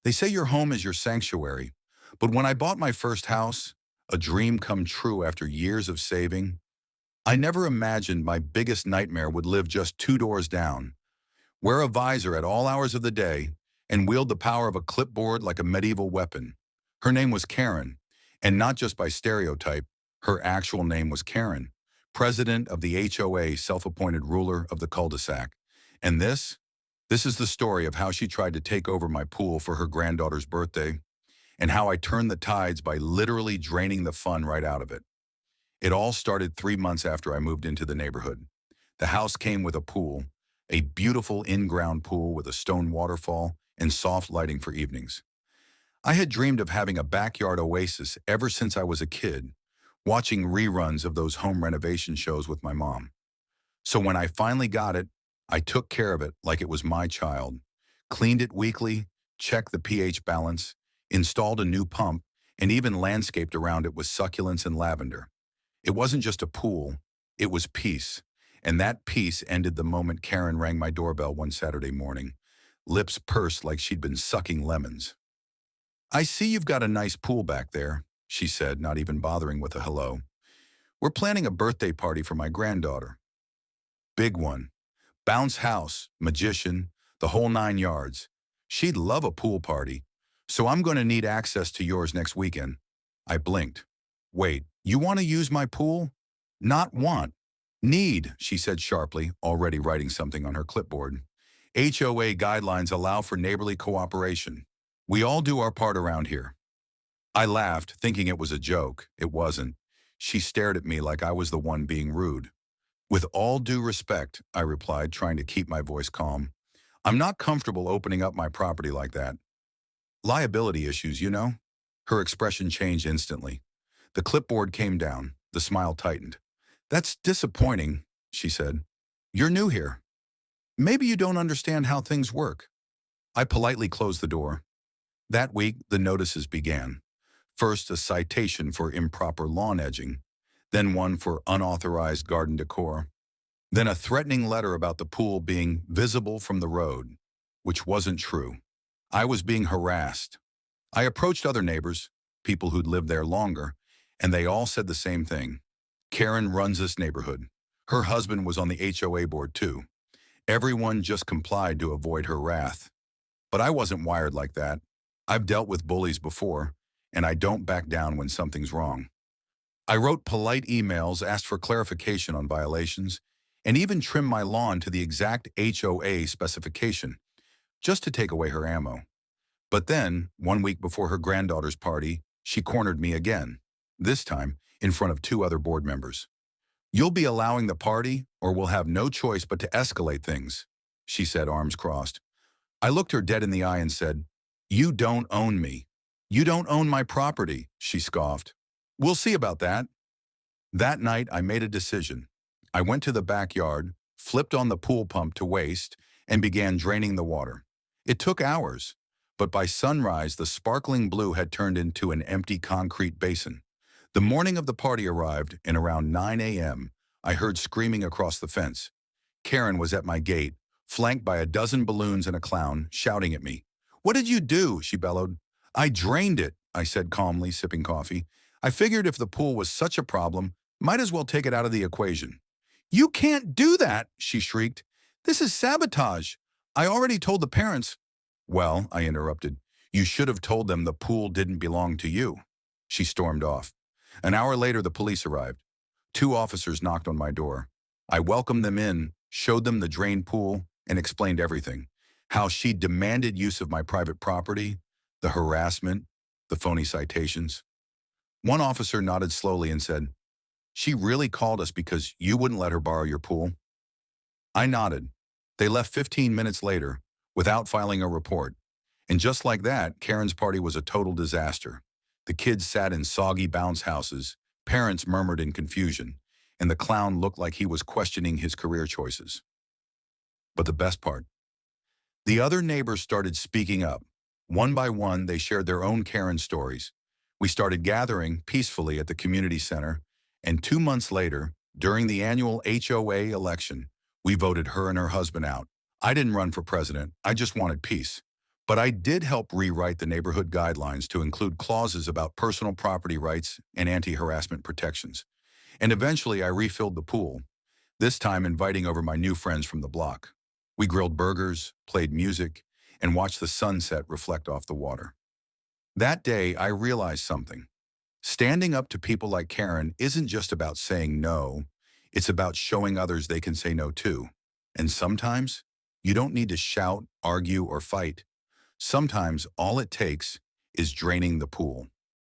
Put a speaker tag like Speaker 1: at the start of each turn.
Speaker 1: They say your home is your sanctuary, but when I bought my first house, a dream come true after years of saving, I never imagined my biggest nightmare would live just 2 doors down. Wear a visor at all hours of the day, and wield the power of a clipboard like a medieval weapon. Her name was Karen, and not just by stereotype, her actual name was Karen, president of the HOA, self-appointed ruler of the cul-de-sac. And this is the story of how she tried to take over my pool for her granddaughter's birthday, and how I turned the tides by literally draining the fun right out of it. It all started 3 months after I moved into the neighborhood. The house came with a pool, a beautiful in-ground pool with a stone waterfall and soft lighting for evenings. I had dreamed of having a backyard oasis ever since I was a kid, watching reruns of those home renovation shows with my mom. So when I finally got it, I took care of it like it was my child, cleaned it weekly, checked the pH balance, installed a new pump, and even landscaped around it with succulents and lavender. It wasn't just a pool, it was peace. And that peace ended the moment Karen rang my doorbell one Saturday morning, lips pursed like she'd been sucking lemons. "I see you've got a nice pool back there," she said, not even bothering with a hello. "We're planning a birthday party for my granddaughter. Big one. Bounce house, magician, the whole 9 yards. She'd love a pool party, so I'm going to need access to yours next weekend." I blinked. "Wait, you want to use my pool?" "Not want. Need," she said sharply, already writing something on her clipboard. "HOA guidelines allow for neighborly cooperation. We all do our part around here." I laughed, thinking it was a joke. It wasn't. She stared at me like I was the one being rude. "With all due respect," I replied, trying to keep my voice calm, "I'm not comfortable opening up my property like that. Liability issues, you know?" Her expression changed instantly. The clipboard came down. The smile tightened. "That's disappointing," she said. "You're new here. Maybe you don't understand how things work." I politely closed the door. That week, the notices began. First, a citation for improper lawn edging, then one for unauthorized garden decor, then a threatening letter about the pool being visible from the road, which wasn't true. I was being harassed. I approached other neighbors, people who'd lived there longer, and they all said the same thing. "Karen runs this neighborhood." Her husband was on the HOA board too. Everyone just complied to avoid her wrath. But I wasn't wired like that. I've dealt with bullies before, and I don't back down when something's wrong. I wrote polite emails, asked for clarification on violations, and even trimmed my lawn to the exact HOA specification, just to take away her ammo. But then, one week before her granddaughter's party, she cornered me again, this time in front of two other board members. "You'll be allowing the party, or we'll have no choice but to escalate things," she said, arms crossed. I looked her dead in the eye and said, "You don't own me. You don't own my property," she scoffed. "We'll see about that." That night, I made a decision. I went to the backyard, flipped on the pool pump to waste, and began draining the water. It took hours, but by sunrise, the sparkling blue had turned into an empty concrete basin. The morning of the party arrived, and around 9 a.m., I heard screaming across the fence. Karen was at my gate, flanked by a dozen balloons and a clown, shouting at me. "What did you do?" she bellowed. "I drained it," I said calmly, sipping coffee. "I figured if the pool was such a problem, might as well take it out of the equation." "You can't do that," she shrieked. "This is sabotage. I already told the parents." "Well," I interrupted, "you should have told them the pool didn't belong to you." She stormed off. An hour later, the police arrived. 2 officers knocked on my door. I welcomed them in, showed them the drained pool, and explained everything. How she demanded use of my private property, the harassment, the phony citations. One officer nodded slowly and said, "She really called us because you wouldn't let her borrow your pool?" I nodded. They left 15 minutes later, without filing a report. And just like that, Karen's party was a total disaster. The kids sat in soggy bounce houses, parents murmured in confusion, and the clown looked like he was questioning his career choices. But the best part, the other neighbors started speaking up. One by one, they shared their own Karen stories. We started gathering peacefully at the community center, and 2 months later, during the annual HOA election, we voted her and her husband out. I didn't run for president. I just wanted peace. But I did help rewrite the neighborhood guidelines to include clauses about personal property rights and anti-harassment protections. And eventually I refilled the pool, this time inviting over my new friends from the block. We grilled burgers, played music, and watched the sunset reflect off the water. That day, I realized something. Standing up to people like Karen isn't just about saying no, it's about showing others they can say no too. And sometimes, you don't need to shout, argue, or fight. Sometimes all it takes is draining the pool.